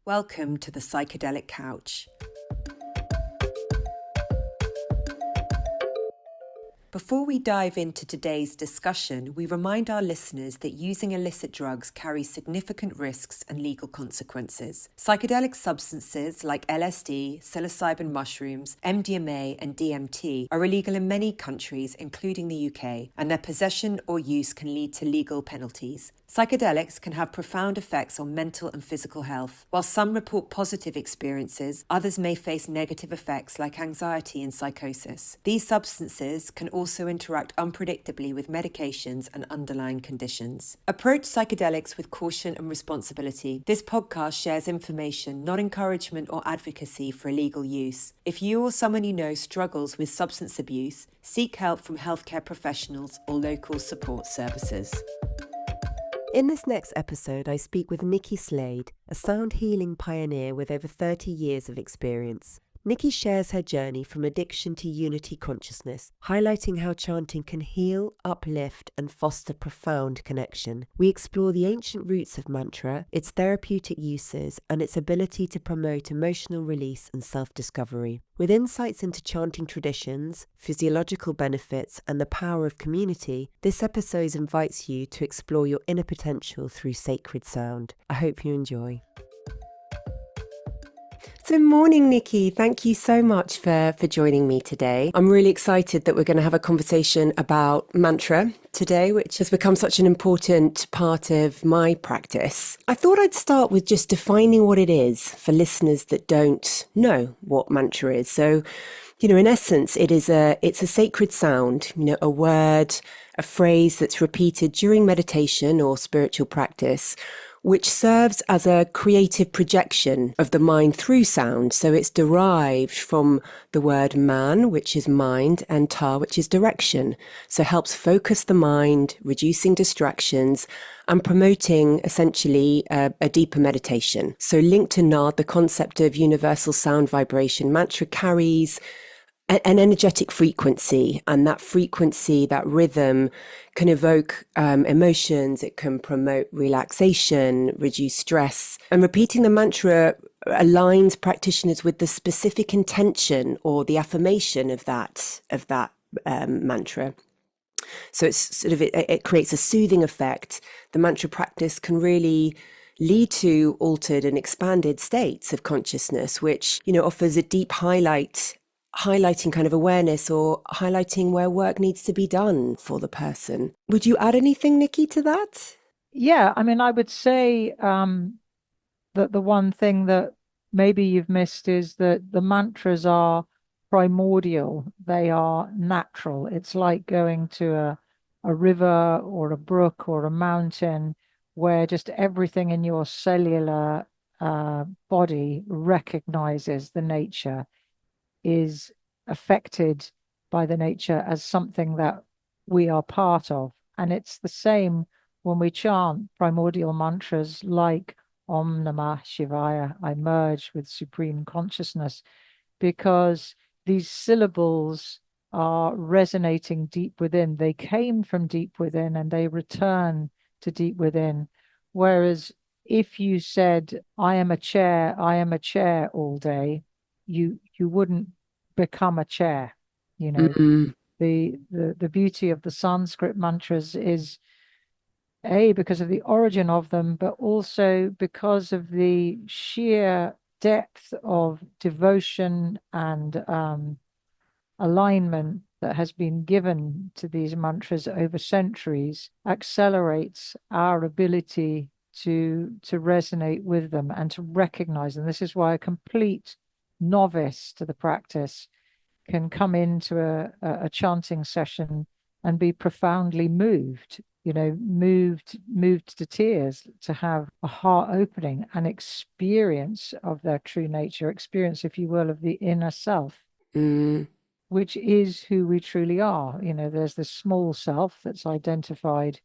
Welcome to the Psychedelic Couch. Before we dive into today's discussion, we remind our listeners that using illicit drugs carries significant risks and legal consequences. Psychedelic substances like LSD, psilocybin mushrooms, MDMA, and DMT are illegal in many countries, including the UK, and their possession or use can lead to legal penalties. Psychedelics can have profound effects on mental and physical health. While some report positive experiences, others may face negative effects like anxiety and psychosis. These substances can also interact unpredictably with medications and underlying conditions. Approach psychedelics with caution and responsibility. This podcast shares information, not encouragement or advocacy for illegal use. If you or someone you know struggles with substance abuse, seek help from healthcare professionals or local support services. In this next episode, I speak with Nikki Slade, a sound healing pioneer with over 30 years of experience. Nikki shares her journey from addiction to unity consciousness, highlighting how chanting can heal, uplift, and foster profound connection. We explore the ancient roots of mantra, its therapeutic uses, and its ability to promote emotional release and self-discovery. With insights into chanting traditions, physiological benefits, and the power of community, this episode invites you to explore your inner potential through sacred sound. I hope you enjoy. So morning, Nikki. Thank you so much for joining me today. I'm really excited that we're going to have a conversation about mantra today, which has become such an important part of my practice. I thought I'd start with just defining what it is for listeners that don't know what mantra is. So, in essence, it's a sacred sound, a word, a phrase that's repeated during meditation or spiritual practice, which serves as a creative projection of the mind through sound. So it's derived from the word man, which is mind, and ta, which is direction. So it helps focus the mind, reducing distractions, and promoting essentially a deeper meditation. So linked to Nad, the concept of universal sound vibration, mantra carries an energetic frequency, and that frequency, that rhythm can evoke emotions, it can promote relaxation, reduce stress. And repeating the mantra aligns practitioners with the specific intention or the affirmation of that mantra. So it's it creates a soothing effect. The mantra practice can really lead to altered and expanded states of consciousness, which, offers a deep highlighting kind of awareness or highlighting where work needs to be done for the person. Would you add anything, Nikki, to that? Yeah, I would say that the one thing that maybe you've missed is that the mantras are primordial. They are natural. It's like going to a river or a brook or a mountain where just everything in your cellular body recognizes the nature, is affected by the nature as something that we are part of. And it's the same when we chant primordial mantras like Om Namah Shivaya, I merge with supreme consciousness, because these syllables are resonating deep within. They came from deep within and they return to deep within. Whereas if you said, I am a chair all day, you wouldn't become a chair. Mm-hmm. The beauty of the Sanskrit mantras is because of the origin of them, but also because of the sheer depth of devotion and alignment that has been given to these mantras over centuries, accelerates our ability to resonate with them and to recognize them. This is why a complete novice to the practice can come into a chanting session and be profoundly moved, moved to tears, to have a heart opening, an experience of their true nature, experience, if you will, of the inner self, which is who we truly are. There's this small self that's identified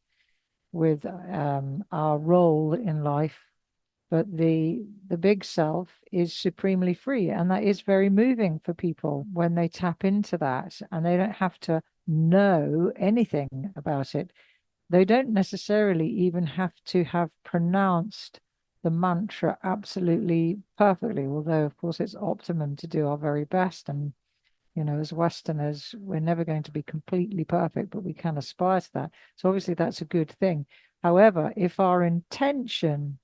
with our role in life, but the big self is supremely free, and that is very moving for people when they tap into that, and they don't have to know anything about it. They don't necessarily even have to have pronounced the mantra absolutely perfectly, although of course it's optimum to do our very best. And as Westerners, we're never going to be completely perfect, but we can aspire to that. So obviously that's a good thing. However, if our intention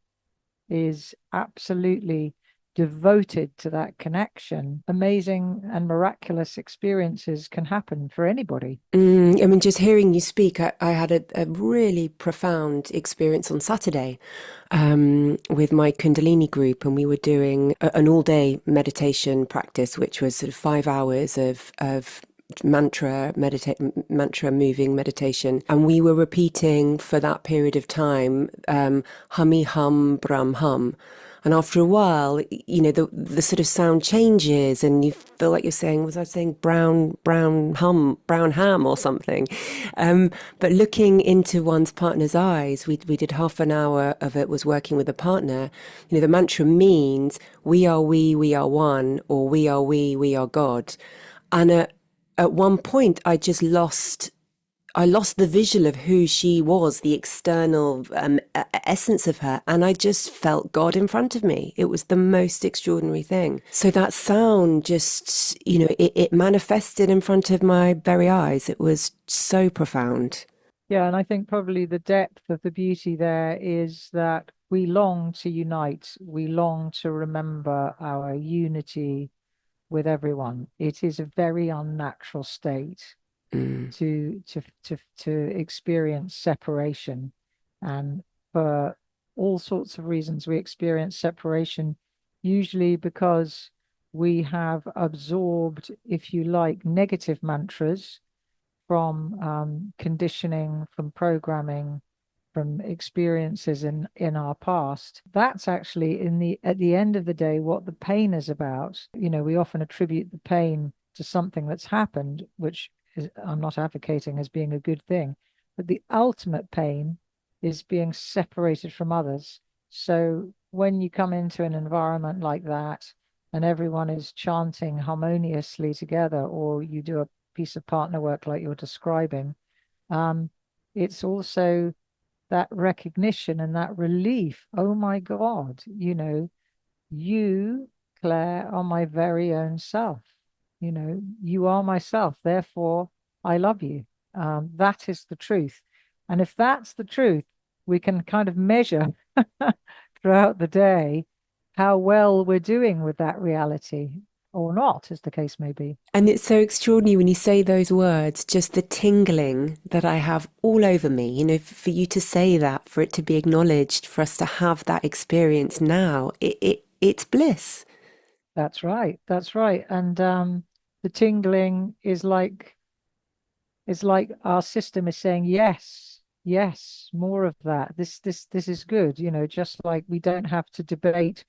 is absolutely devoted to that connection, amazing and miraculous experiences can happen for anybody. I mean, just hearing you speak, I had a really profound experience on Saturday with my Kundalini group, and we were doing an all-day meditation practice, which was sort of 5 hours of mantra moving meditation, and we were repeating for that period of time, hummy hum brum hum. And after a while, the sort of sound changes, and you feel like you're saying, was I saying brown ham or something? But looking into one's partner's eyes, we did half an hour of it was working with a partner. The mantra means we are one, or we are God. And at one point, I lost the visual of who she was, the external essence of her, and I just felt God in front of me. It was the most extraordinary thing. So that sound just, it manifested in front of my very eyes. It was so profound. Yeah, and I think probably the depth of the beauty there is that we long to unite, we long to remember our unity with everyone. It is a very unnatural state Mm. to experience separation. And for all sorts of reasons, we experience separation, usually because we have absorbed, if you like, negative mantras from conditioning, from programming, from experiences in our past. That's actually at the end of the day what the pain is about. We often attribute the pain to something that's happened, which I'm not advocating as being a good thing, but the ultimate pain is being separated from others. So when you come into an environment like that and everyone is chanting harmoniously together, or you do a piece of partner work like you're describing, it's also that recognition and that relief. Oh my God, you, Claire, are my very own self. You are myself. Therefore, I love you. That is the truth. And if that's the truth, we can kind of measure throughout the day how well we're doing with that reality or not, as the case may be. And it's so extraordinary when you say those words, just the tingling that I have all over me, for you to say that, for it to be acknowledged, for us to have that experience now, it's bliss. That's right. That's right. And the tingling is like our system is saying, yes, yes, more of that. This is good. Just like we don't have to debate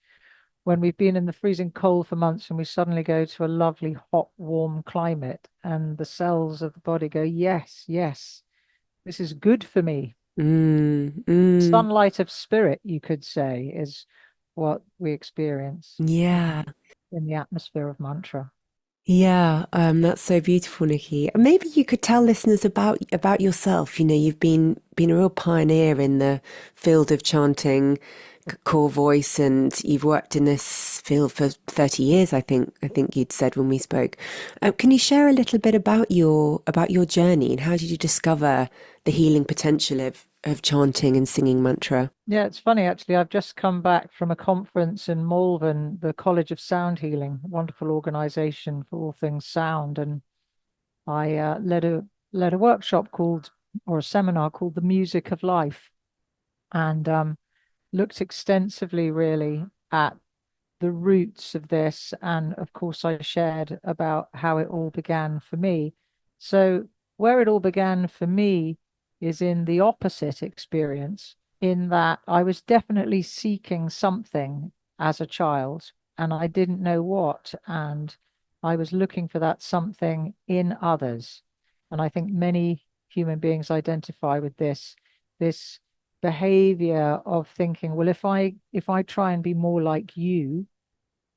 when we've been in the freezing cold for months and we suddenly go to a lovely hot, warm climate, and the cells of the body go, yes, yes, this is good for me. Mm, mm, Sunlight of spirit, you could say, is what we experience yeah. in the atmosphere of mantra. Yeah, that's so beautiful, Nikki. And maybe you could tell listeners about yourself. You've been a real pioneer in the field of chanting, core voice, and you've worked in this field for 30 years, I think. I think you'd said when we spoke. Can you share a little bit about your journey, and how did you discover the healing potential of chanting and singing mantra? Yeah, it's funny actually. I've just come back from a conference in Malvern, the College of Sound Healing, a wonderful organization for all things sound, and I led a workshop called or a seminar called The Music of Life, and looked extensively really at the roots of this. And of course, I shared about how it all began for me. So, where it all began for me is in the opposite experience, in that I was definitely seeking something as a child, and I didn't know what. And I was looking for that something in others. And I think many human beings identify with this behavior of thinking, well, if I try and be more like you,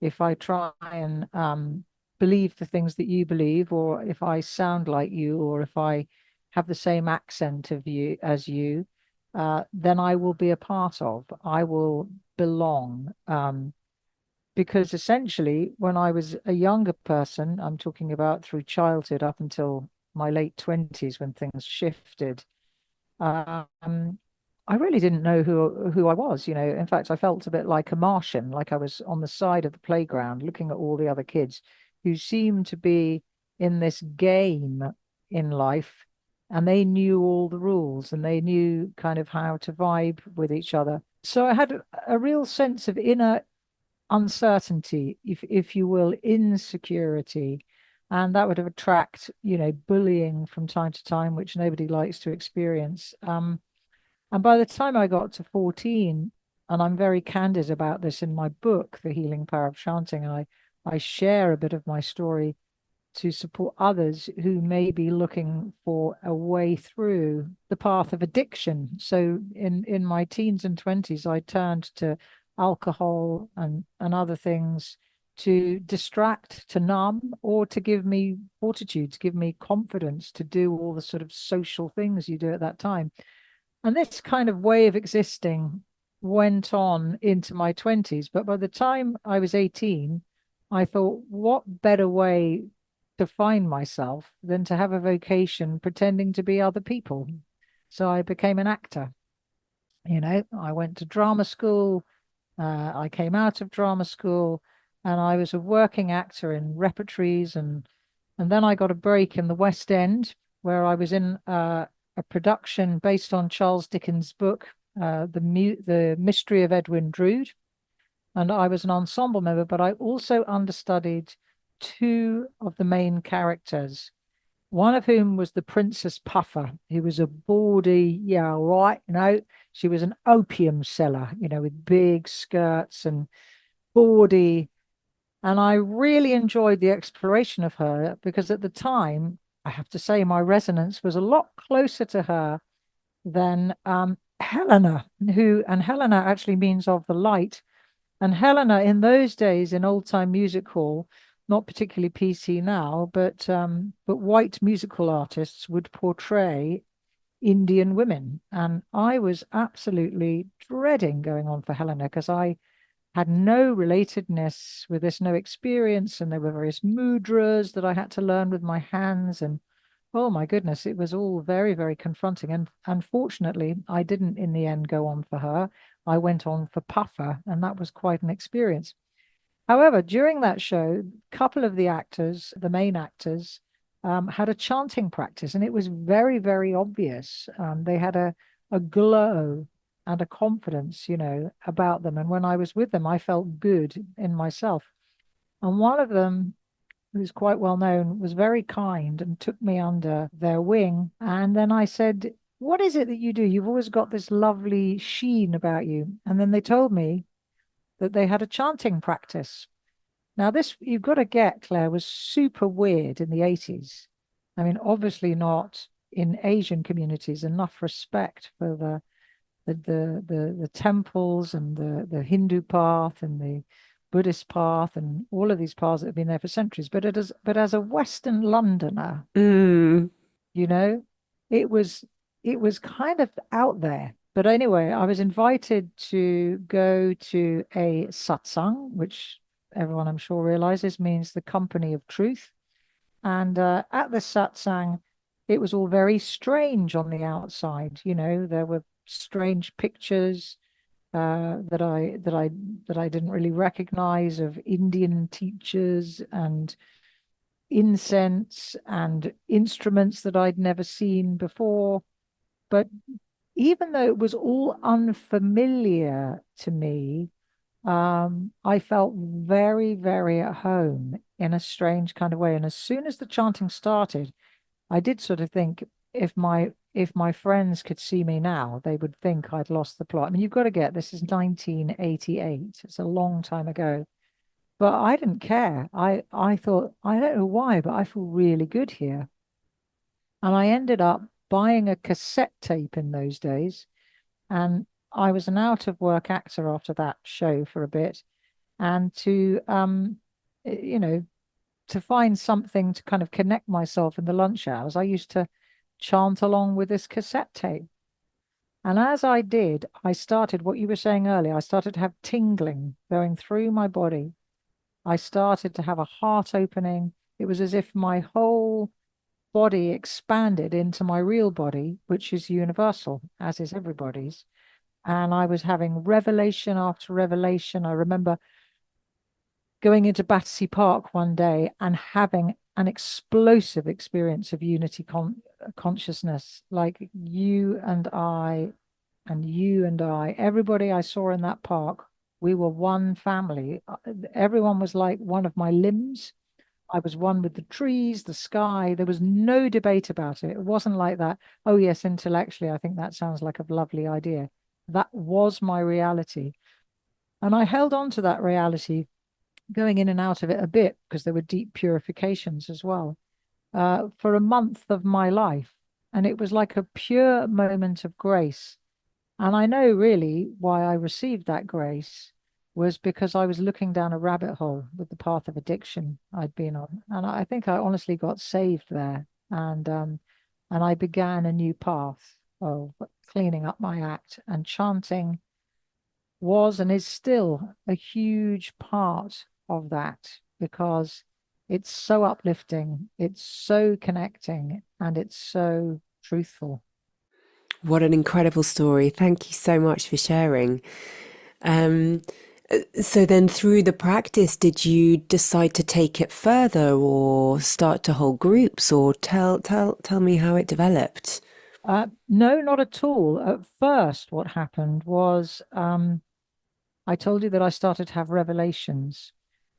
if I try and believe the things that you believe, or if I sound like you, or if I have the same accent of you as you, then I will be a part of. I will belong. Because essentially, when I was a younger person, I'm talking about through childhood up until my late 20s when things shifted, um, I really didn't know who I was. In fact, I felt a bit like a Martian, like I was on the side of the playground looking at all the other kids who seemed to be in this game in life, and they knew all the rules and they knew kind of how to vibe with each other. So I had a real sense of inner uncertainty, if you will, insecurity, and that would have attract, bullying from time to time, which nobody likes to experience. And by the time I got to 14, and I'm very candid about this in my book, The Healing Power of Chanting, and I share a bit of my story to support others who may be looking for a way through the path of addiction. So in my teens and 20s, I turned to alcohol and other things to distract, to numb, or to give me fortitude, to give me confidence to do all the sort of social things you do at that time. And this kind of way of existing went on into my 20s. But by the time I was 18, I thought, what better way to find myself than to have a vocation pretending to be other people? So I became an actor. I went to drama school. I came out of drama school and I was a working actor in repertories. And then I got a break in the West End where I was in a production based on Charles Dickens' book, The Mystery of Edwin Drood. And I was an ensemble member, but I also understudied two of the main characters, one of whom was the Princess Puffer, who was a bawdy, yeah, right, she was an opium seller, with big skirts and bawdy. And I really enjoyed the exploration of her because at the time, I have to say, my resonance was a lot closer to her than Helena, and Helena actually means of the light. And Helena, in those days, in old time music hall, not particularly PC now, but white musical artists would portray Indian women, and I was absolutely dreading going on for Helena because I had no relatedness with this, no experience, and there were various mudras that I had to learn with my hands, and oh my goodness, it was all very, very confronting. And unfortunately, I didn't in the end go on for her. I went on for Puffer, and that was quite an experience. However, during that show, a couple of the actors, the main actors, had a chanting practice, and it was very, very obvious. They had a glow and a confidence, about them. And when I was with them, I felt good in myself. And one of them, who's quite well known, was very kind and took me under their wing. And then I said, "What is it that you do? You've always got this lovely sheen about you." And then they told me that they had a chanting practice. Now, this, you've got to get, Claire, was super weird in the 80s. I mean, obviously not in Asian communities, enough respect for the temples and the Hindu path and the Buddhist path and all of these paths that have been there for centuries. But as a Western Londoner, Mm. you know, it was it was kind of out there. But anyway, I was invited to go to a satsang, which everyone I'm sure realizes means the company of truth. And at the satsang, it was all very strange on the outside. There were strange pictures that I didn't really recognize of Indian teachers and incense and instruments that I'd never seen before. But even though it was all unfamiliar to me, I felt very, very at home in a strange kind of way. And as soon as the chanting started, I did sort of think if my friends could see me now, they would think I'd lost the plot. I mean, you've got to get this is 1988. It's a long time ago. But I didn't care. I thought, I don't know why, but I feel really good here. And I ended up buying a cassette tape in those days. And I was an out of work actor after that show for a bit. And you know, to find something to kind of connect myself in the lunch hours, I used to chant along with this cassette tape. And as I did, I started what you were saying earlier. I started to have tingling going through my body. I started to have a heart opening. It was as if my whole body expanded into my real body, which is universal, as is everybody's. And I was having revelation after revelation. I remember going into Battersea Park one day and having an explosive experience of unity consciousness, like you and I, everybody I saw in that park, we were one family. Everyone was like one of my limbs. I was one with the trees, the sky. There was no debate about it. It wasn't like that. Oh, yes, intellectually, I think that sounds like a lovely idea. That was my reality. And I held on to that reality, going in and out of it a bit because there were deep purifications as well, for a month of my life. And it was like a pure moment of grace. And I know really why I received that grace was because I was looking down a rabbit hole with the path of addiction I'd been on. And I think I honestly got saved there. And I began a new path of cleaning up my act, and chanting was and is still a huge part of that because it's so uplifting, it's so connecting, and it's so truthful. What an incredible story. Thank you so much for sharing. Um, so then through the practice, did you decide to take it further or start to hold groups or tell me how it developed? No, not at all. At first, what happened was I told you that I started to have revelations.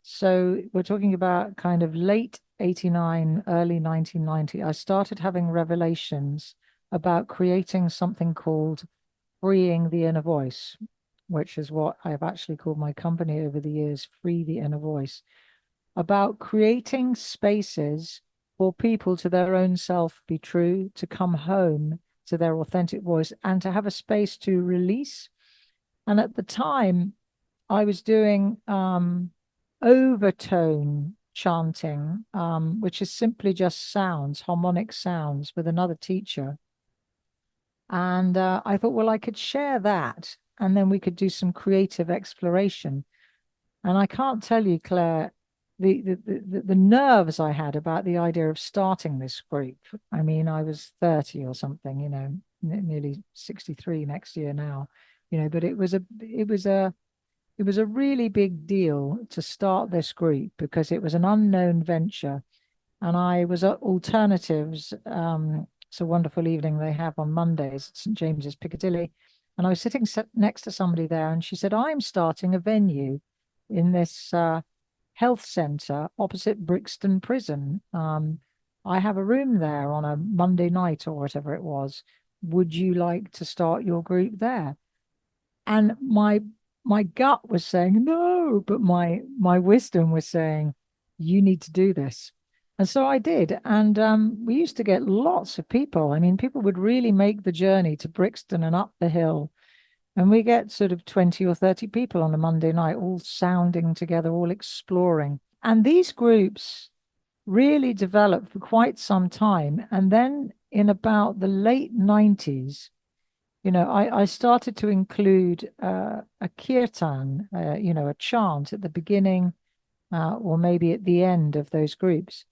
So we're talking about kind of late 89, early 1990. I started having revelations about creating something called freeing the inner voice, which is what I've actually called my company over the years, Free the Inner Voice, about creating spaces for people to their own self be true, to come home to their authentic voice, and to have a space to release. And at the time, I was doing overtone chanting, which is simply just sounds, harmonic sounds with another teacher. And I thought, well, I could share that and then we could do some creative exploration. And I can't tell you, Claire, the nerves I had about the idea of starting this group. I mean, I was 30 or something, nearly 63 next year now, but it was a really big deal to start this group because it was an unknown venture. And I was at Alternatives. It's a wonderful evening they have on Mondays at St. James's Piccadilly. And I was sitting next to somebody there, and she said, I'm starting a venue in this health centre opposite Brixton Prison. I have a room there on a Monday night or whatever it was. Would you like to start your group there? And my gut was saying no, but my wisdom was saying you need to do this. And so I did. And we used to get lots of people. I mean, people would really make the journey to Brixton and up the hill. And we get sort of 20 or 30 people on a Monday night, all sounding together, all exploring. And these groups really developed for quite some time. And then in about the late 90s, I started to include a kirtan, a chant at the beginning or maybe at the end of those groups.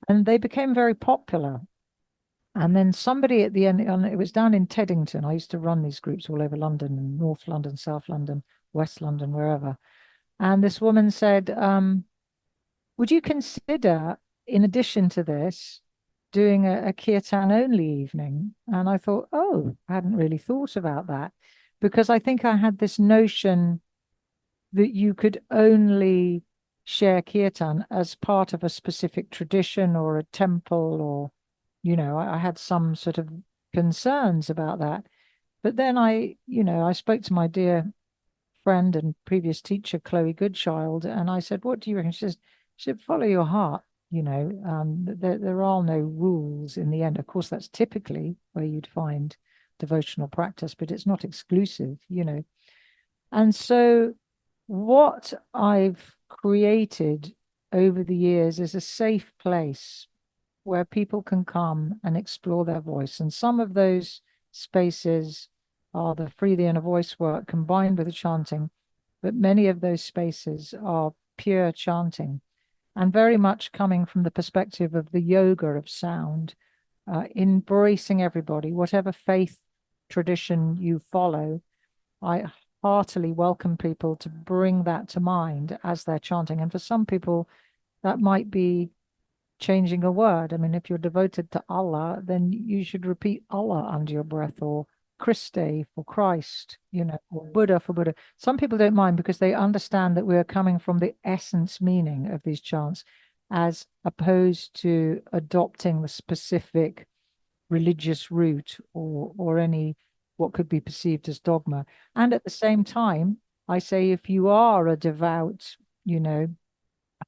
And they became very popular. And then somebody at the end, and it was down in Teddington. I used to run these groups all over London, and North London, South London, West London, wherever. And this woman said, would you consider, in addition to this, doing a kirtan only evening? And I thought, oh, I hadn't really thought about that because I think I had this notion that you could only share kirtan as part of a specific tradition or a temple, or, I had some sort of concerns about that. But then I spoke to my dear friend and previous teacher, Chloe Goodchild, and I said, what do you reckon? She said, follow your heart. There are no rules in the end. Of course, that's typically where you'd find devotional practice, but it's not exclusive. And so what I've created over the years is a safe place where people can come and explore their voice. And some of those spaces are the free the inner voice work combined with the chanting, but many of those spaces are pure chanting and very much coming from the perspective of the yoga of sound, embracing everybody, whatever faith tradition you follow. I heartily welcome people to bring that to mind as they're chanting. And for some people, that might be changing a word. I mean, if you're devoted to Allah, then you should repeat Allah under your breath, or Christe for Christ, or Buddha for Buddha. Some people don't mind because they understand that we're coming from the essence meaning of these chants as opposed to adopting the specific religious route or any what could be perceived as dogma. And at the same time, I say if you are a devout, a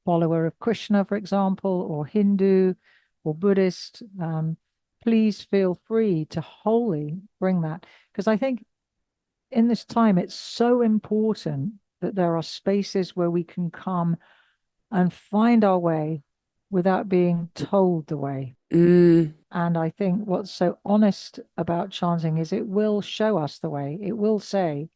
follower of Krishna, for example, or Hindu or Buddhist, please feel free to wholly bring that. Because I think in this time, it's so important that there are spaces where we can come and find our way without being told the way. Mm. And I think what's so honest about chanting is it will show us the way. It will say,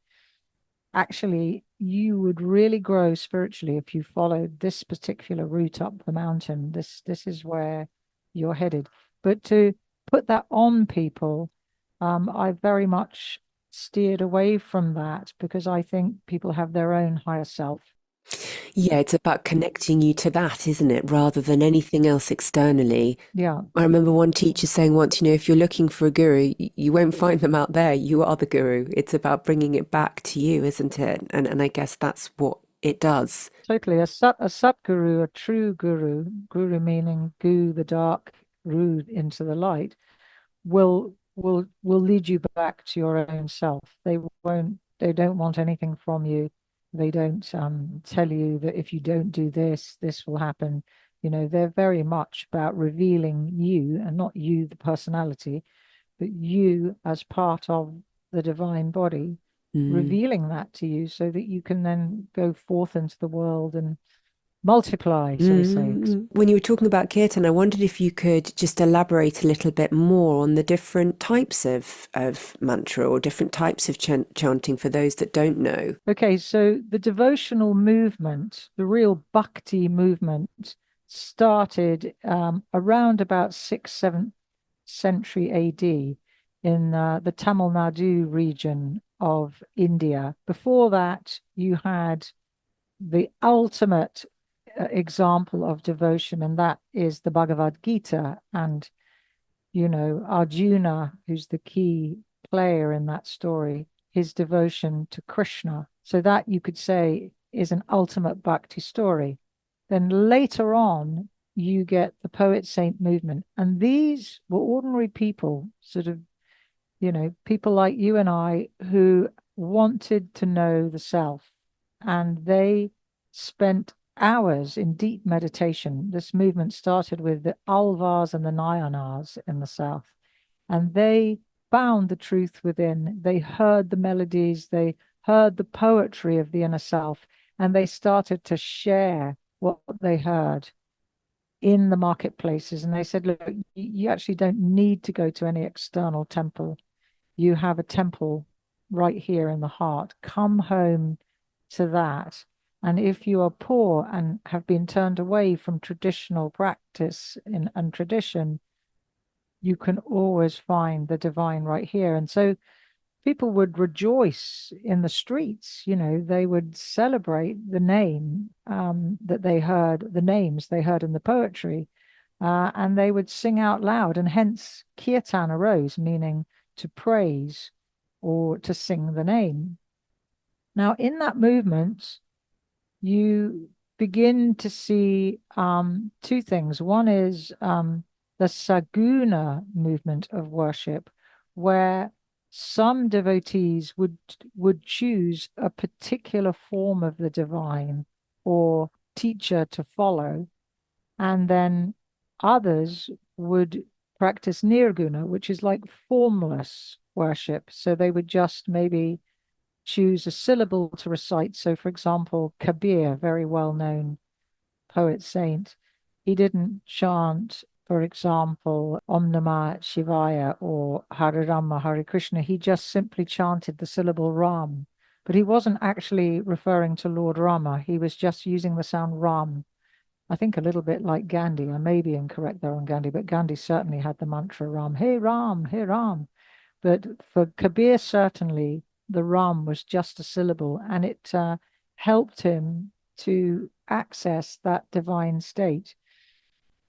actually, you would really grow spiritually if you followed this particular route up the mountain. This is where you're headed. But to put that on people, I very much steered away from that because I think people have their own higher self. Yeah, it's about connecting you to that, isn't it? Rather than anything else externally. Yeah, I remember one teacher saying once, if you're looking for a guru, you won't find them out there. You are the guru. It's about bringing it back to you, isn't it? And I guess that's what it does. totally. A Satguru, a true guru meaning gu, the dark, ru into the light, will lead you back to your own self. They don't want anything from you. They don't tell you that if you don't do this, this will happen. They're very much about revealing you, and not you, the personality, but you as part of the divine body, Mm. revealing that to you so that you can then go forth into the world and multiply, shall we say. When you were talking about kirtan, I wondered if you could just elaborate a little bit more on the different types of mantra or different types of chanting for those that don't know. Okay, so the devotional movement, the real bhakti movement, started around about 6th, 7th century AD in the Tamil Nadu region of India. Before that, you had the ultimate example of devotion, and that is the Bhagavad Gita. And, Arjuna, who's the key player in that story, his devotion to Krishna. So that you could say is an ultimate bhakti story. Then later on, you get the poet saint movement. And these were ordinary people, sort of, people like you and I who wanted to know the self. And they spent hours in deep meditation. This movement started with the Alvars and the Nayanars in the south, and they found the truth within. They heard the melodies, they heard the poetry of the inner self, and they started to share what they heard in the marketplaces. And they said, look, you actually don't need to go to any external temple. You have a temple right here in the heart. Come home to that. And if you are poor and have been turned away from traditional practice and tradition, you can always find the divine right here. And so people would rejoice in the streets. They would celebrate the name that they heard, the names they heard in the poetry, and they would sing out loud. And hence kirtan arose, meaning to praise or to sing the name. Now, in that movement, you begin to see two things. One is the Saguna movement of worship, where some devotees would choose a particular form of the divine or teacher to follow, and then others would practice Nirguna, which is like formless worship. So they would just maybe choose a syllable to recite. So, for example, Kabir, very well known poet saint, he didn't chant for example, Om Namah Shivaya or Hare Rama, Hare Krishna, he just simply chanted the syllable Ram. But he wasn't actually referring to Lord Rama. He was just using the sound Ram. I think a little bit like Gandhi. I may be incorrect there on Gandhi, but Gandhi certainly had the mantra Ram, Hey Ram, Hey Ram. But for Kabir, certainly the Ram was just a syllable, and it helped him to access that divine state.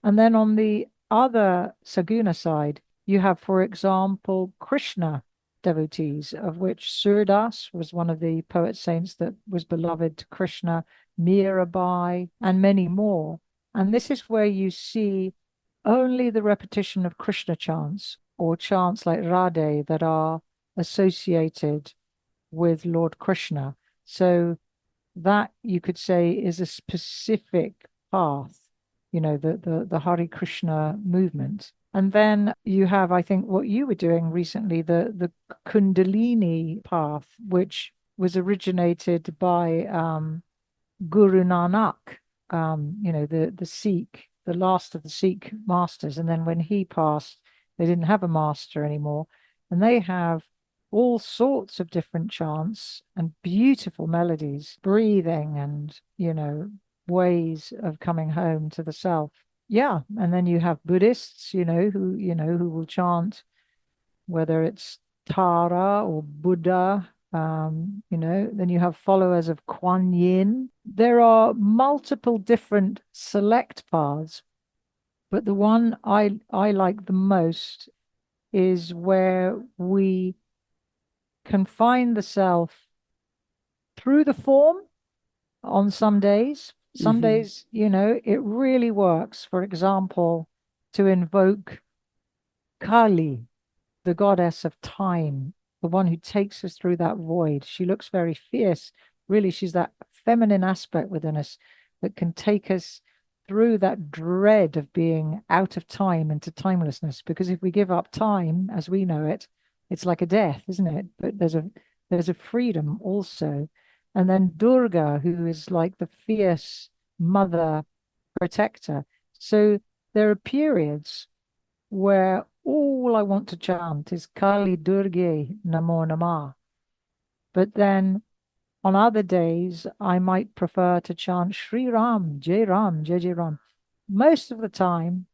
And then on the other Saguna side, you have, for example, Krishna devotees, of which Surdas was one of the poet saints that was beloved to Krishna, Mirabai, and many more. And this is where you see only the repetition of Krishna chants or chants like Radhe that are associated with Lord Krishna. So that you could say is a specific path, the Hare Krishna movement. And then you have, I think, what you were doing recently, the Kundalini path, which was originated by Guru Nanak, the Sikh, the last of the Sikh masters. And then when he passed, they didn't have a master anymore. And they have all sorts of different chants and beautiful melodies, breathing and, ways of coming home to the self. Yeah. And then you have Buddhists, who will chant, whether it's Tara or Buddha, then you have followers of Kuan Yin. There are multiple different select paths, but the one I like the most is where we can find the self through the form on some days. Some days, it really works. For example, to invoke Kali, the goddess of time, the one who takes us through that void. She looks very fierce. Really, she's that feminine aspect within us that can take us through that dread of being out of time into timelessness. Because if we give up time as we know it, it's like a death, isn't it? But there's a freedom also. And then Durga, who is like the fierce mother protector. So there are periods where all I want to chant is Kali Durge Namo Namah. But then on other days, I might prefer to chant Sri Ram, Jai Jai Ram. Most of the time,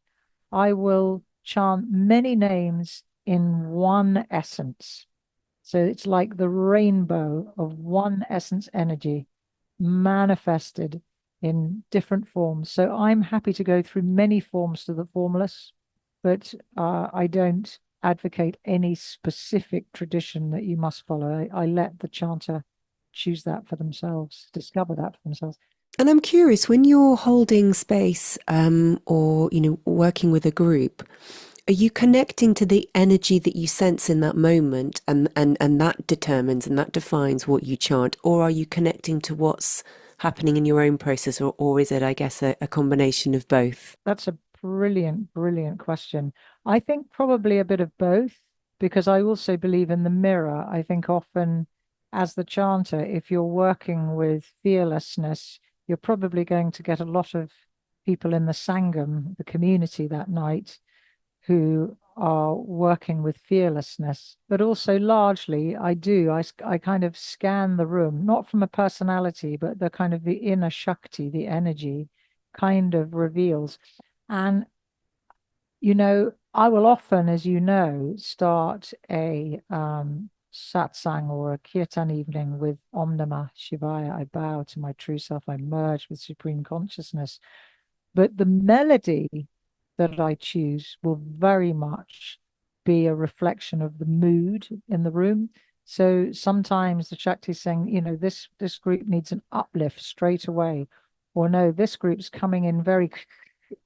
I will chant many names in one essence. So it's like the rainbow of one essence energy manifested in different forms. So I'm happy to go through many forms to the formless, but I don't advocate any specific tradition that you must follow. I let the chanter choose that for themselves, discover that for themselves. And I'm curious, when you're holding space or, working with a group, are you connecting to the energy that you sense in that moment and that determines and that defines what you chant? Or are you connecting to what's happening in your own process? Or is it, I guess, a combination of both? That's a brilliant, brilliant question. I think probably a bit of both, because I also believe in the mirror. I think often as the chanter, if you're working with fearlessness, you're probably going to get a lot of people in the Sangam, the community that night, who are working with fearlessness. But also largely, I kind of scan the room, not from a personality, but the kind of the inner Shakti, the energy kind of reveals. And, I will often, as you know, start a satsang or a kirtan evening with Om Namah Shivaya. I bow to my true self. I merge with Supreme Consciousness. But the melody that I choose will very much be a reflection of the mood in the room. So sometimes the Shakti is saying, this group needs an uplift straight away. Or no, this group's coming in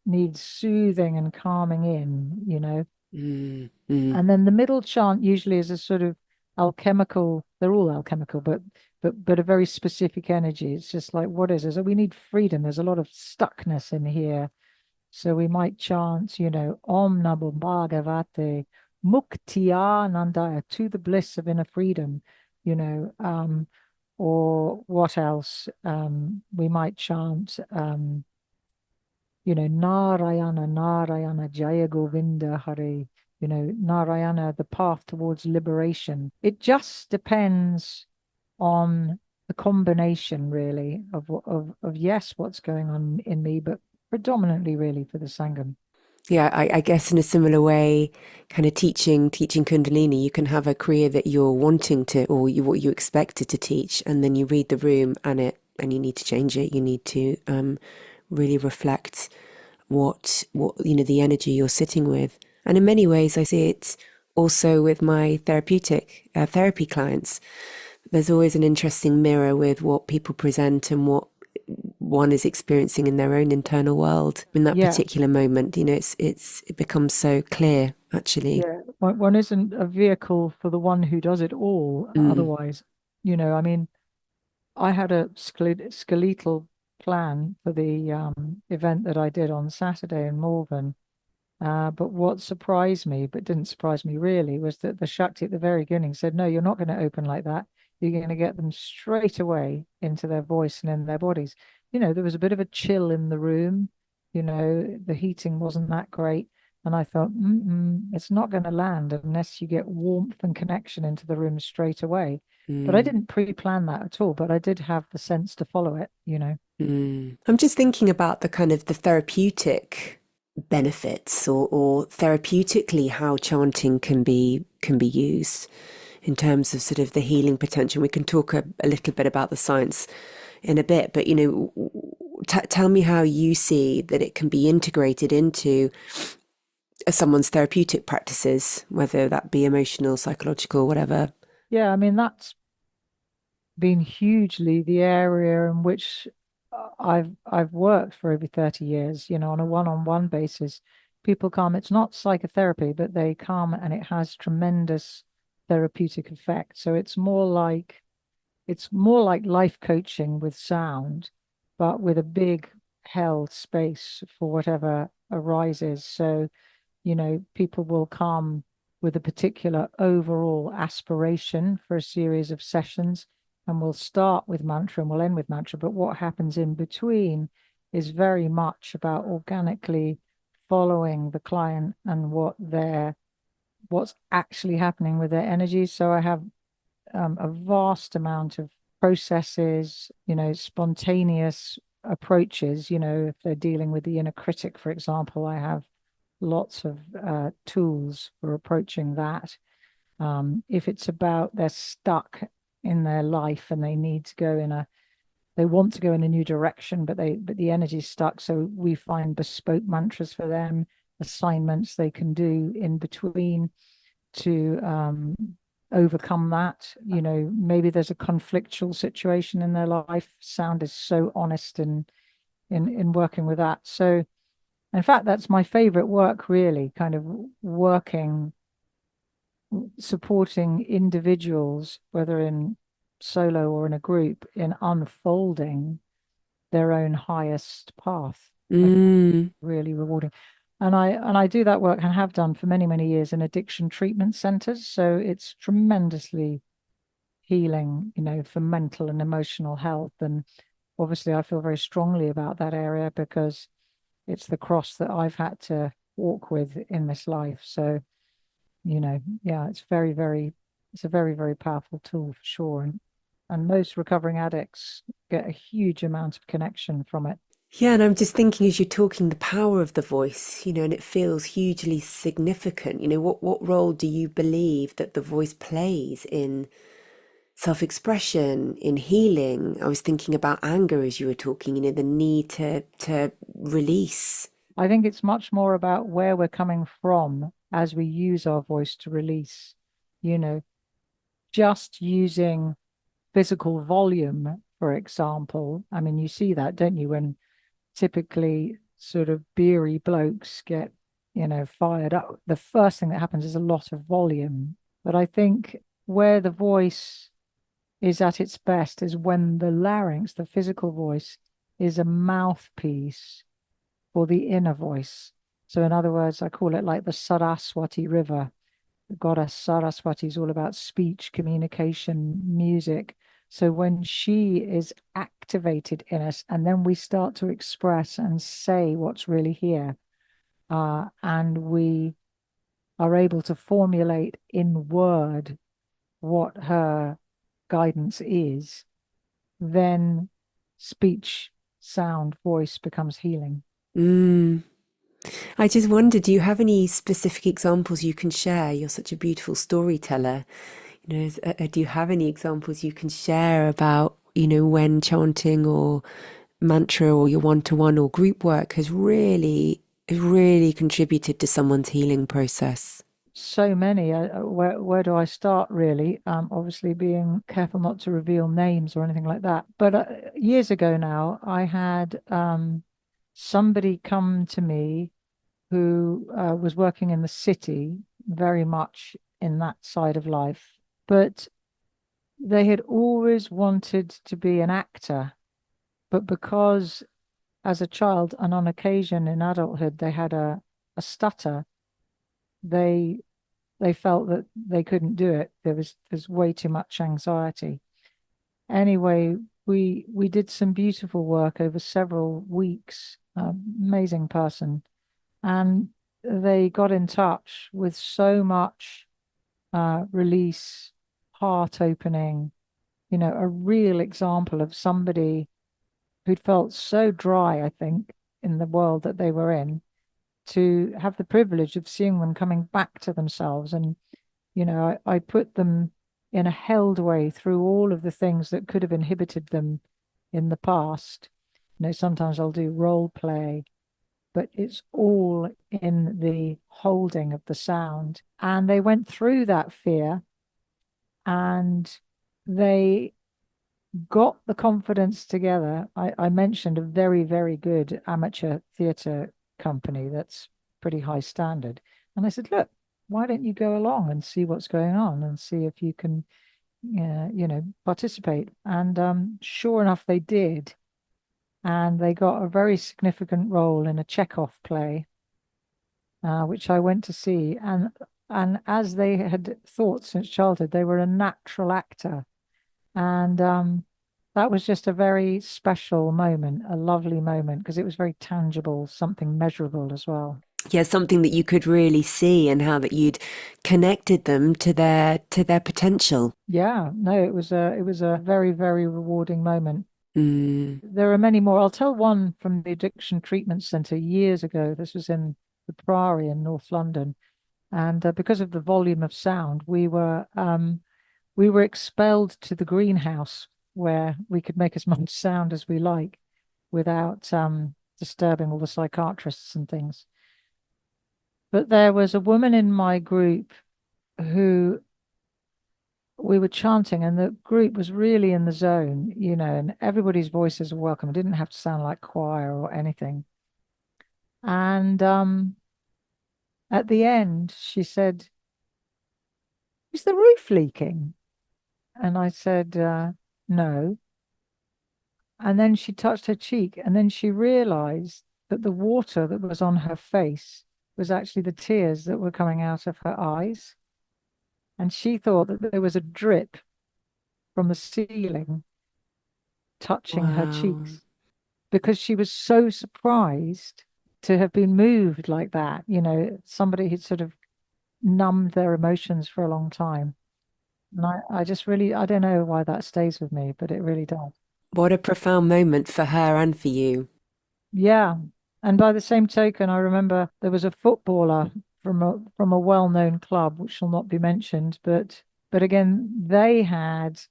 needs soothing and calming in. And then the middle chant usually is a sort of alchemical, they're all alchemical, but a very specific energy. It's just like, what is it? So we need freedom. There's a lot of stuckness in here. So we might chant, Om Namo Bhagavate Muktiya Nandaya, to the bliss of inner freedom, or what else? We might chant, Narayana, Narayana, Jaya Govinda Hare, Narayana, the path towards liberation. It just depends on the combination, really, of yes, what's going on in me, but predominantly really for the Sangam. Yeah, I guess in a similar way, kind of teaching Kundalini, you can have a career that you're wanting to, or what you expected to teach, and then you read the room and you need to change it. You need to really reflect what the energy you're sitting with. And in many ways, I see it also with my therapeutic therapy clients. There's always an interesting mirror with what people present and what one is experiencing in their own internal world in that Yeah, particular moment. It becomes so clear actually. yeah. One isn't a vehicle for the one who does it all. Mm, Otherwise, I mean, I had a skeletal plan for the event that I did on Saturday in Malvern. But what surprised me, but didn't surprise me really, was that the Shakti at the very beginning said, no, you're not going to open like that. You're going to get them straight away into their voice and in their bodies. There was a bit of a chill in the room. The heating wasn't that great. And I thought, it's not going to land unless you get warmth and connection into the room straight away. But I mm, didn't pre-plan that at all, but I did have the sense to follow it. mm. I'm just thinking about the kind of the therapeutic benefits or therapeutically how chanting can be used in terms of sort of the healing potential. We can talk a little bit about the science in a bit, but tell me how you see that it can be integrated into someone's therapeutic practices, whether that be emotional, psychological, whatever. Yeah, I mean, that's been hugely the area in which I've worked for over 30 years, on a one-on-one basis. People come, it's not psychotherapy, but they come and it has tremendous therapeutic effect. So it's more like life coaching with sound, but with a big held space for whatever arises. So people will come with a particular overall aspiration for a series of sessions, and we'll start with mantra and we'll end with mantra. But what happens in between is very much about organically following the client and what's actually happening with their energy. So I have a vast amount of processes, spontaneous approaches. If they're dealing with the inner critic, for example, I have lots of tools for approaching that. If it's about they're stuck in their life and they want to go in a new direction, but the energy's stuck. So we find bespoke mantras for them, assignments they can do in between to overcome that. Maybe there's a conflictual situation in their life. Sound is so honest in working with that. So in fact, that's my favorite work, really, kind of working, supporting individuals, whether in solo or in a group, in unfolding their own highest path. I find Mm, really rewarding. And I do that work and have done for many, many years in addiction treatment centers. So it's tremendously healing, for mental and emotional health. And obviously I feel very strongly about that area because it's the cross that I've had to walk with in this life. So, yeah, it's a very, very powerful tool for sure. And most recovering addicts get a huge amount of connection from it. yeah, and I'm just thinking as you're talking, the power of the voice, and it feels hugely significant. What role do you believe that the voice plays in self-expression, in healing? I was thinking about anger as you were talking, the need to release. I think it's much more about where we're coming from as we use our voice to release, you know, just using physical volume, for example. I mean, you see that, don't you, when typically sort of beery blokes get, fired up. The first thing that happens is a lot of volume. But I think where the voice is at its best is when the larynx, the physical voice, is a mouthpiece for the inner voice. So, in other words, I call it like the Saraswati River. The goddess Saraswati is all about speech, communication, music. So when she is activated in us, and then we start to express and say what's really here, and we are able to formulate in word what her guidance is, then speech, sound, voice becomes healing. Mm. I just wondered, do you have any specific examples you can share? You're such a beautiful storyteller. Do you have any examples you can share about, when chanting or mantra or your one-to-one or group work has really contributed to someone's healing process? So many. Where do I start, really? Obviously, being careful not to reveal names or anything like that. But years ago now, I had somebody come to me who was working in the city, very much in that side of life. But they had always wanted to be an actor. But because as a child and on occasion in adulthood, they had a stutter, they they felt that they couldn't do it. There's way too much anxiety. Anyway, we did some beautiful work over several weeks. Amazing person, and they got in touch with so much release, heart opening. A real example of somebody who'd felt so dry, I think, in the world that they were in, to have the privilege of seeing them coming back to themselves. And I put them in a held way through all of the things that could have inhibited them in the past. Sometimes I'll do role play, but it's all in the holding of the sound. And they went through that fear, and they got the confidence together. I mentioned a very, very good amateur theatre company that's pretty high standard. And I said, look, why don't you go along and see what's going on and see if you can, participate? And sure enough, they did. And they got a very significant role in a Chekhov play, which I went to see. And as they had thought since childhood, they were a natural actor. And that was just a very special moment, a lovely moment, because it was very tangible, something measurable as well. Yeah, something that you could really see and how that you'd connected them to their potential. Yeah, no, it was a very, very rewarding moment. Mm. There are many more. I'll tell one from the Addiction Treatment Centre years ago. This was in the Priory in North London, and because of the volume of sound, we were expelled to the greenhouse where we could make as much sound as we like without disturbing all the psychiatrists and things. But there was a woman in my group who we were chanting, and the group was really in the zone, and everybody's voices were welcome. It didn't have to sound like choir or anything. And at the end, she said, "Is the roof leaking?" And I said, "No." And then she touched her cheek, and then she realized that the water that was on her face was actually the tears that were coming out of her eyes. And she thought that there was a drip from the ceiling touching her Wow. cheeks because she was so surprised to have been moved like that. Somebody who'd sort of numbed their emotions for a long time. And I just really, I don't know why that stays with me, but it really does. What a profound moment for her and for you. Yeah. And by the same token, I remember there was a footballer from a well-known club, which shall not be mentioned, but again, they had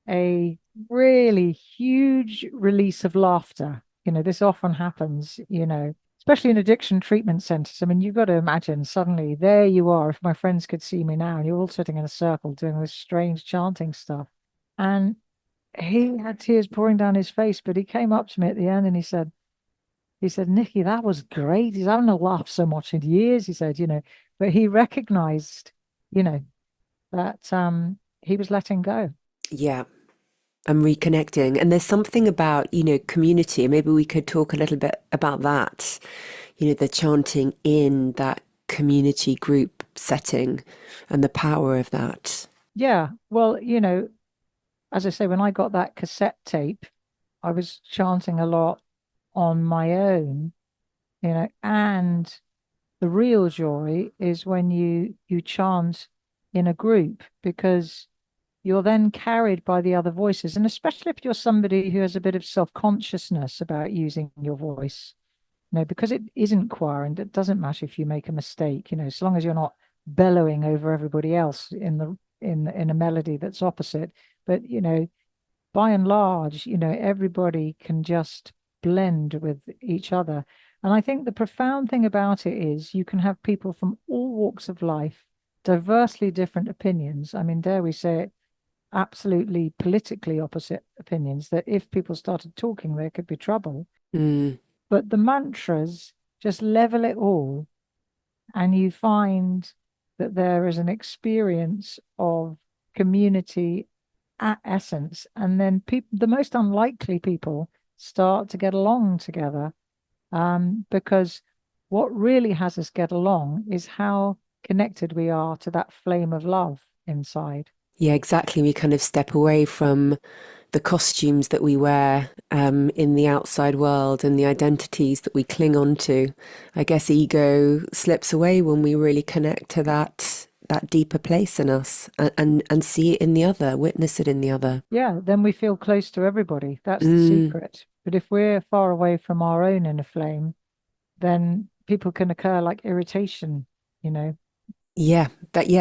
a really huge release of laughter. This often happens, especially in addiction treatment centers. I mean, you've got to imagine suddenly there you are. If my friends could see me now, and you're all sitting in a circle doing this strange chanting stuff. And he had tears pouring down his face, but he came up to me at the end and he said, Nikki, that was great. He's having a laugh so much in years, he said, but he recognized, you know, that he was letting go. Yeah, I'm reconnecting. And there's something about, community. Maybe we could talk a little bit about that, the chanting in that community group setting and the power of that. Yeah. Well, as I say, when I got that cassette tape, I was chanting a lot on my own, and the real joy is when you chant in a group, because you're then carried by the other voices. And especially if you're somebody who has a bit of self-consciousness about using your voice, because it isn't choir, and it doesn't matter if you make a mistake, as long as you're not bellowing over everybody else in a melody that's opposite. But by and large, everybody can just blend with each other. And I think the profound thing about it is you can have people from all walks of life, diversely different opinions. I mean, dare we say it, absolutely politically opposite opinions, that if people started talking, there could be trouble. Mm. But the mantras just level it all, and you find that there is an experience of community at essence. And then the most unlikely people start to get along together, because what really has us get along is how connected we are to that flame of love inside. Yeah, exactly. We kind of step away from the costumes that we wear in the outside world and the identities that we cling on to. I guess ego slips away when we really connect to that deeper place in us and see it in the other, witness it in the other. Yeah, then we feel close to everybody. That's the Mm, secret. But if we're far away from our own inner flame, then people can occur like irritation, you know. yeah,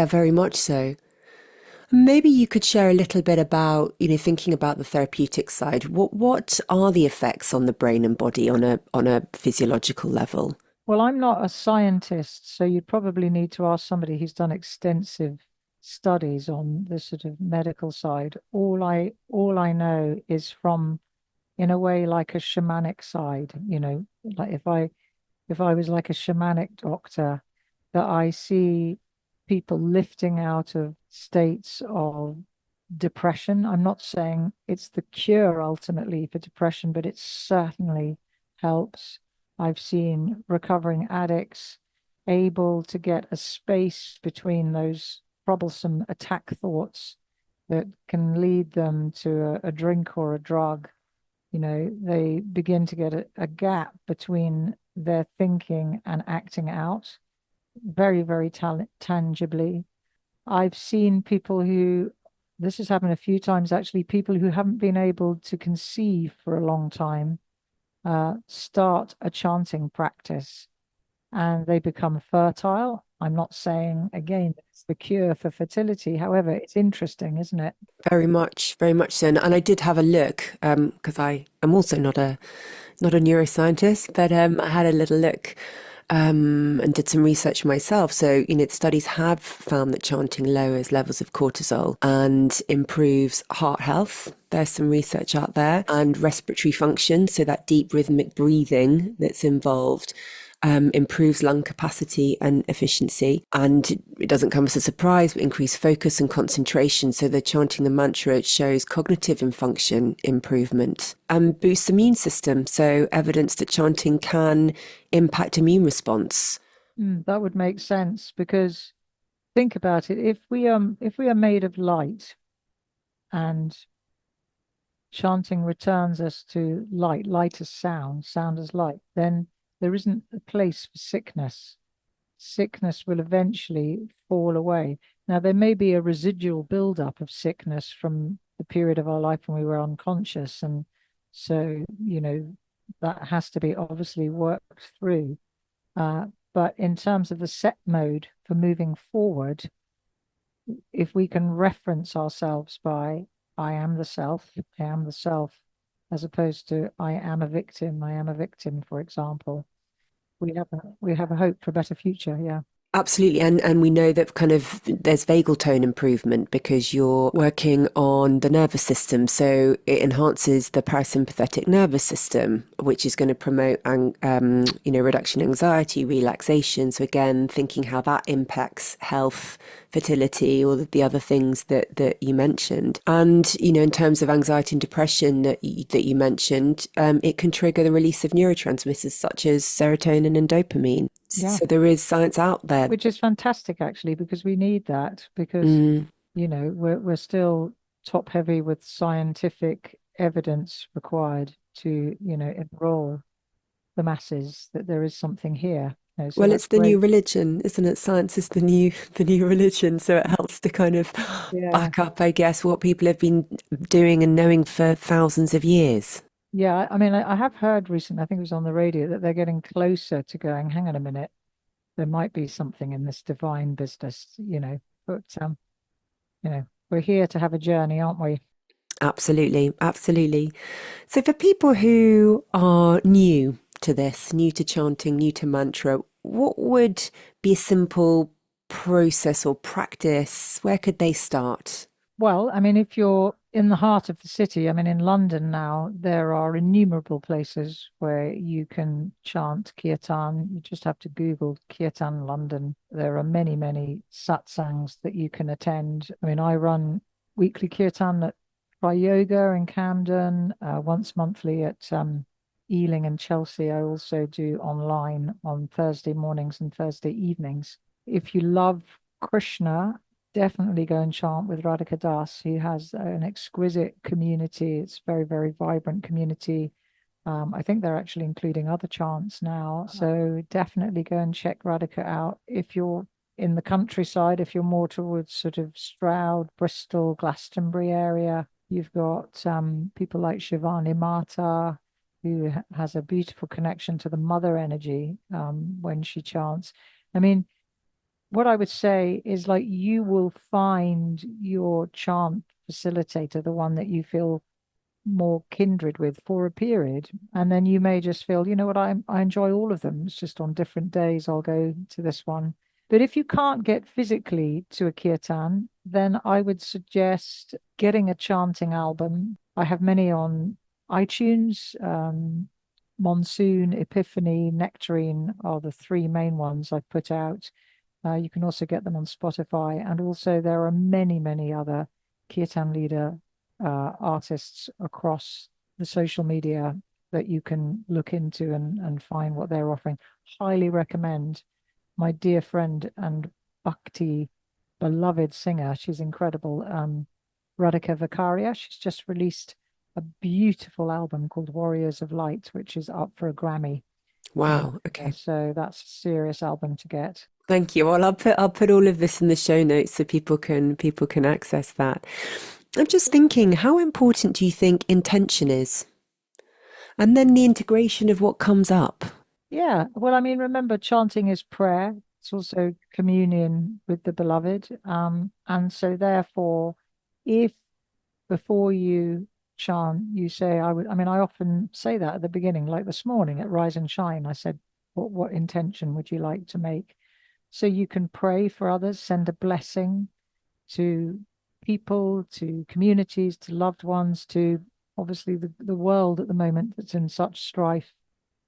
very much so. Maybe you could share a little bit about, thinking about the therapeutic side. What are the effects on the brain and body on a physiological level? Well, I'm not a scientist, so you'd probably need to ask somebody who's done extensive studies on the sort of medical side. All I know is from, in a way, like a shamanic side, like if I was like a shamanic doctor, that I see people lifting out of states of depression. I'm not saying it's the cure ultimately for depression, but it certainly helps. I've seen recovering addicts able to get a space between those troublesome attack thoughts that can lead them to a drink or a drug. They begin to get a gap between their thinking and acting out very, very tangibly. I've seen people who, this has happened a few times actually, people who haven't been able to conceive for a long time start a chanting practice and they become fertile. I'm not saying, again, it's the cure for fertility. However, it's interesting, isn't it? Very much so. And I did have a look because I am also not a neuroscientist, but I had a little look and did some research myself. So, the studies have found that chanting lowers levels of cortisol and improves heart health. There's some research out there, and respiratory function. So that deep rhythmic breathing that's involved improves lung capacity and efficiency. And it doesn't come as a surprise, but increased focus and concentration. So the chanting the mantra shows cognitive and function improvement and boosts the immune system. So evidence that chanting can impact immune response. That would make sense, because think about it. If we are made of light, and chanting returns us to light, light as sound, sound as light, then there isn't a place for sickness. Sickness will eventually fall away. Now, there may be a residual buildup of sickness from the period of our life when we were unconscious. And so, that has to be obviously worked through. But in terms of the set mode for moving forward, if we can reference ourselves by I am the self, I am the self, as opposed to I am a victim, for example, we have a hope for a better future. Yeah. Absolutely. And we know that kind of there's vagal tone improvement because you're working on the nervous system. So it enhances the parasympathetic nervous system, which is going to promote, reduction in anxiety, relaxation. So again, thinking how that impacts health, fertility, all of the other things that you mentioned. And, in terms of anxiety and depression that you mentioned, it can trigger the release of neurotransmitters such as serotonin and dopamine. Yeah. So there is science out there. Which is fantastic, actually, because we need that, because Mm, we're still top heavy with scientific evidence required to, enroll the masses that there is something here. So Well, that's it's the new great. religion, isn't it? Science is the new religion, so it helps to kind of Yeah. back up, I guess, what people have been doing and knowing for thousands of years. Yeah. I mean, I have heard recently, I think it was on the radio, that they're getting closer to going, hang on a minute, there might be something in this divine business, but, we're here to have a journey, aren't we? Absolutely, absolutely. So for people who are new to this, new to chanting, new to mantra, what would be a simple process or practice? Where could they start? Well, I mean, if you're in the heart of the city, I mean, in London now, there are innumerable places where you can chant kirtan. You just have to Google kirtan London. There are many, many satsangs that you can attend. I mean, I run weekly kirtan at Tri Yoga in Camden, once monthly at Ealing and Chelsea. I also do online on Thursday mornings and Thursday evenings. If you love Krishna, definitely go and chant with Radhika Das. He has an exquisite community. It's very, very vibrant community. I think they're actually including other chants now. So definitely go and check Radhika out. If you're in the countryside, if you're more towards sort of Stroud, Bristol, Glastonbury area, you've got people like Shivani Mata, who has a beautiful connection to the mother energy when she chants. I mean, what I would say is like you will find your chant facilitator, the one that you feel more kindred with for a period. And then you may just feel, you know what, I enjoy all of them. It's just on different days I'll go to this one. But if you can't get physically to a kirtan, then I would suggest getting a chanting album. I have many on iTunes. Monsoon, Epiphany, Nectarine are the three main ones I've put out. You can also get them on Spotify. And also, there are many, many other kirtan leader artists across the social media that you can look into and find what they're offering. Highly recommend my dear friend and Bhakti beloved singer. She's incredible. Radhika Vakaria. She's just released a beautiful album called Warriors of Light, which is up for a Grammy. Wow. Okay. So that's a serious album to get. Thank you. Well, I'll put all of this in the show notes so people can access that. I'm just thinking, how important do you think intention is? And then the integration of what comes up. Yeah. Well, I mean, remember, chanting is prayer. It's also communion with the beloved. And so therefore, if before you chant, you say, I mean, I often say that at the beginning, like this morning at Rise and Shine, I said, what intention would you like to make? So you can pray for others, send a blessing to people, to communities, to loved ones, to obviously the world at the moment that's in such strife.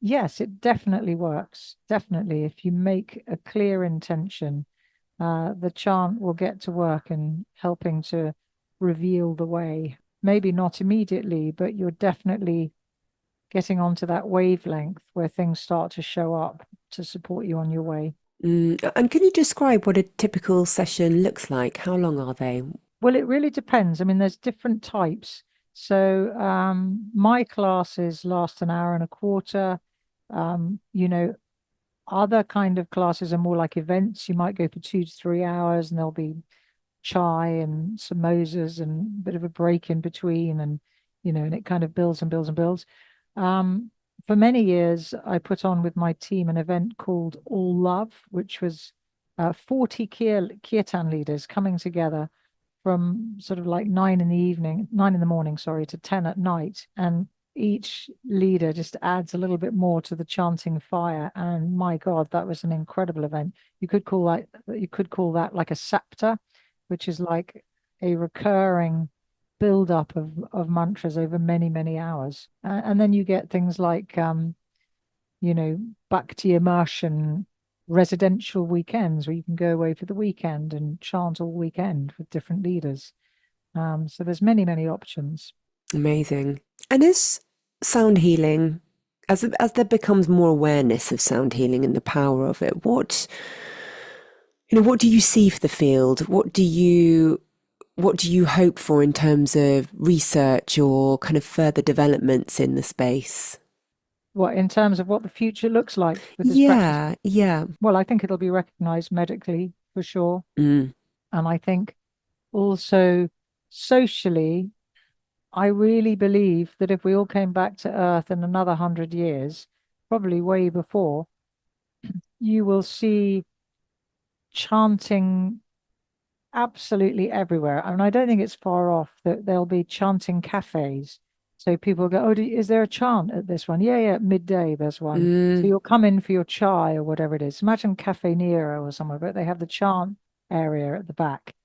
Yes, it definitely works. Definitely. If you make a clear intention, the chant will get to work in helping to reveal the way. Maybe not immediately, but you're definitely getting onto that wavelength where things start to show up to support you on your way. And can you describe what a typical session looks like? How long are they? Well, it really depends. I mean, there's different types. So my classes last an hour and a quarter. Um, you know, Other kind of classes are more like events. You might go for 2 to 3 hours and there'll be chai and samosas and a bit of a break in between. And it kind of builds and builds and builds. For many years, I put on with my team an event called All Love, which was 40 kirtan leaders coming together from sort of like 9 in the morning, sorry, to 10 at night. And each leader just adds a little bit more to the chanting fire. And my God, that was an incredible event. You could call that like a sapta, which is like a recurring build-up of mantras over many, many hours. And then you get things like bhakti immersion residential weekends where you can go away for the weekend and chant all weekend with different leaders. So there's many, many options. Amazing. And is sound healing, as there becomes more awareness of sound healing and the power of it, what do you see for the field? What do you what do you hope for in terms of research or kind of further developments in the space? What, in terms of what the future looks like with this practice? Yeah, yeah. Well, I think it'll be recognized medically for sure. Mm, And I think also socially, I really believe that if we all came back to Earth in another 100 years, probably way before, you will see chanting absolutely everywhere. And I don't think it's far off that there'll be chanting cafes. So people go, oh, is there a chant at this one? Yeah, yeah, at midday there's one. So mm, you'll come in for your chai or whatever it is. Imagine Cafe Nero or somewhere, but they have the chant area at the back,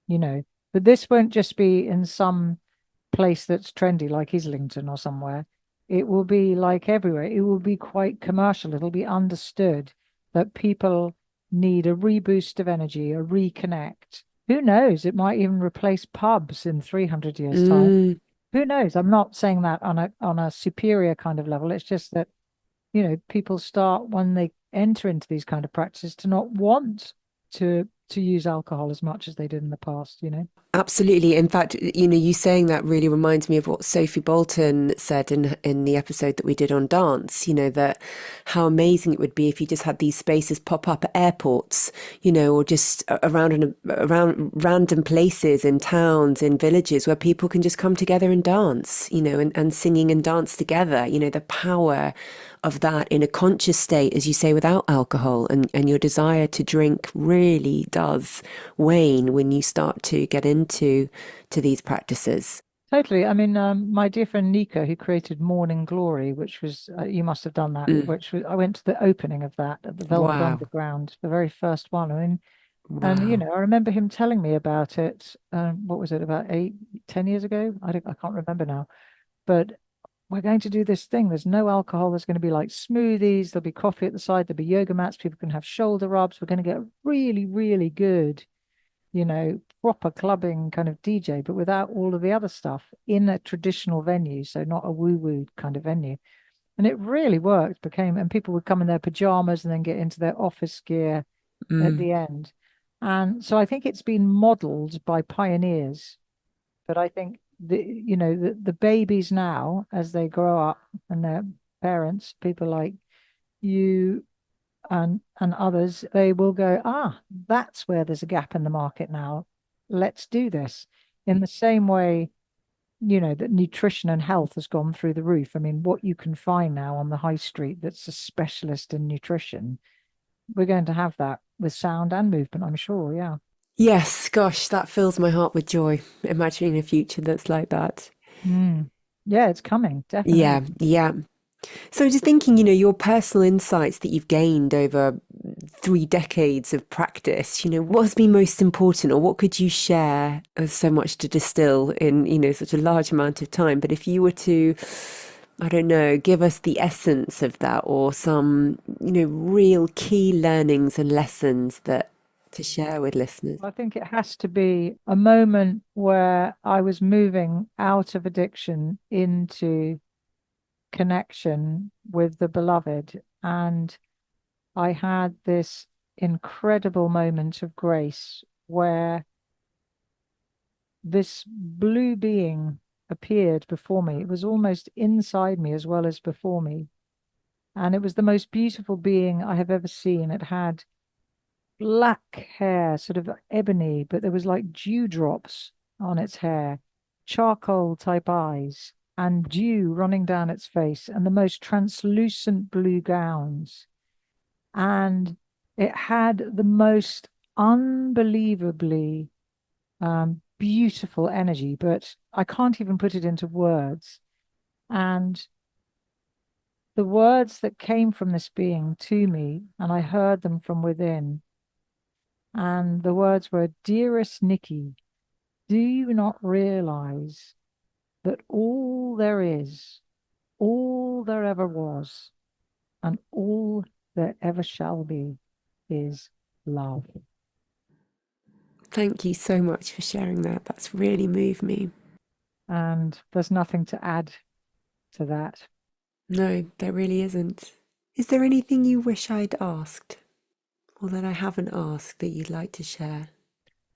you know. But this won't just be in some place that's trendy like Islington or somewhere. It will be like everywhere. It will be quite commercial. It'll be understood that people need a reboost of energy, a reconnect. Who knows? It might even replace pubs in 300 years' time. mm. Who knows? I'm not saying that on a superior kind of level. It's just that, people start when they enter into these kind of practices to not want to use alcohol as much as they did in the past. Absolutely. In fact, you saying that really reminds me of what Sophie Bolton said in the episode that we did on dance, that how amazing it would be if you just had these spaces pop up at airports, or just around random places in towns, in villages where people can just come together and dance, and singing and dance together, the power of that in a conscious state, as you say, without alcohol, and your desire to drink really does wane when you start to get into these practices. Totally. I mean, my dear friend Nika, who created Morning Glory, which was, you must have done that, Mm. which was, I went to the opening of that at the Velvet Wow. Underground, the very first one. I mean, and, Wow. I remember him telling me about it. What was it, about 8, 10 years ago? I can't remember now. But we're going to do this thing. There's no alcohol. There's going to be like smoothies. There'll be coffee at the side. There'll be yoga mats. People can have shoulder rubs. We're going to get really, really good, proper clubbing kind of DJ, but without all of the other stuff in a traditional venue. So not a woo-woo kind of venue. And it really worked, and people would come in their pajamas and then get into their office gear at Mm. the end. And so I think it's been modeled by pioneers, but I think the babies now, as they grow up and their parents, people like you and others, they will go, that's where there's a gap in the market now. Let's do this. In the same way, that nutrition and health has gone through the roof. I mean, what you can find now on the high street that's a specialist in nutrition, we're going to have that with sound and movement, I'm sure. Yeah. Yes, gosh, that fills my heart with joy, imagining a future that's like that. Mm. Yeah, it's coming, Yeah, definitely. yeah. So just thinking, your personal insights that you've gained over 3 decades of practice, what has been most important, or what could you share? There's so much to distill in, such a large amount of time. But if you were to, I don't know, give us the essence of that, or some, real key learnings and lessons that to share with listeners. I think it has to be a moment where I was moving out of addiction into connection with the beloved. And I had this incredible moment of grace where this blue being appeared before me. It was almost inside me as well as before me. And it was the most beautiful being I have ever seen. It had black hair, sort of ebony, but there was like dewdrops on its hair, charcoal type eyes, and dew running down its face, and the most translucent blue gowns. And it had the most unbelievably beautiful energy, but I can't even put it into words. And the words that came from this being to me, and I heard them from within, and the words were, Dearest Nikki, do you not realize that all there is, all there ever was, and all there ever shall be is love? Thank you so much for sharing that. That's really moved me. And there's nothing to add to that. No, there really isn't. Is there anything you wish I'd asked or that I haven't asked that you'd like to share?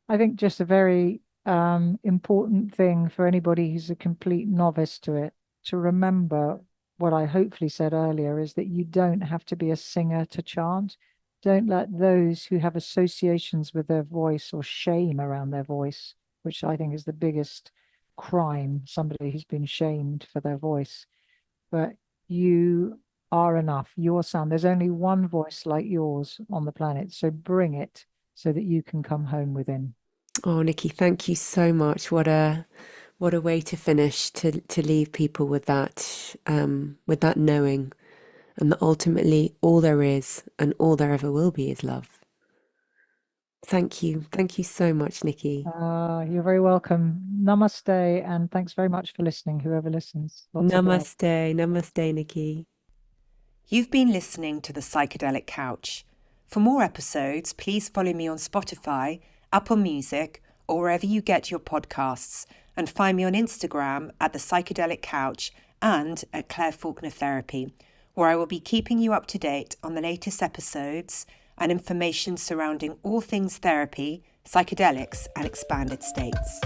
I think just a very important thing for anybody who's a complete novice to it to remember what I hopefully said earlier is that you don't have to be a singer to chant. Don't let those who have associations with their voice or shame around their voice, which I think is the biggest crime, somebody who's been shamed for their voice. But you are enough. Your sound, there's only one voice like yours on the planet. So bring it so that you can come home within. Oh, Nikki, thank you so much. What a way to finish, to leave people with that knowing, and that ultimately all there is and all there ever will be is love. Thank you so much, Nikki. You're very welcome. Namaste, and thanks very much for listening, whoever listens. Lots of love. Namaste, namaste, Nikki. You've been listening to the Psychedelic Couch. For more episodes, please follow me on Spotify, Apple Music, or wherever you get your podcasts, and find me on Instagram at the Psychedelic Couch and at Claire Faulkner Therapy, where I will be keeping you up to date on the latest episodes and information surrounding all things therapy, psychedelics, and expanded states.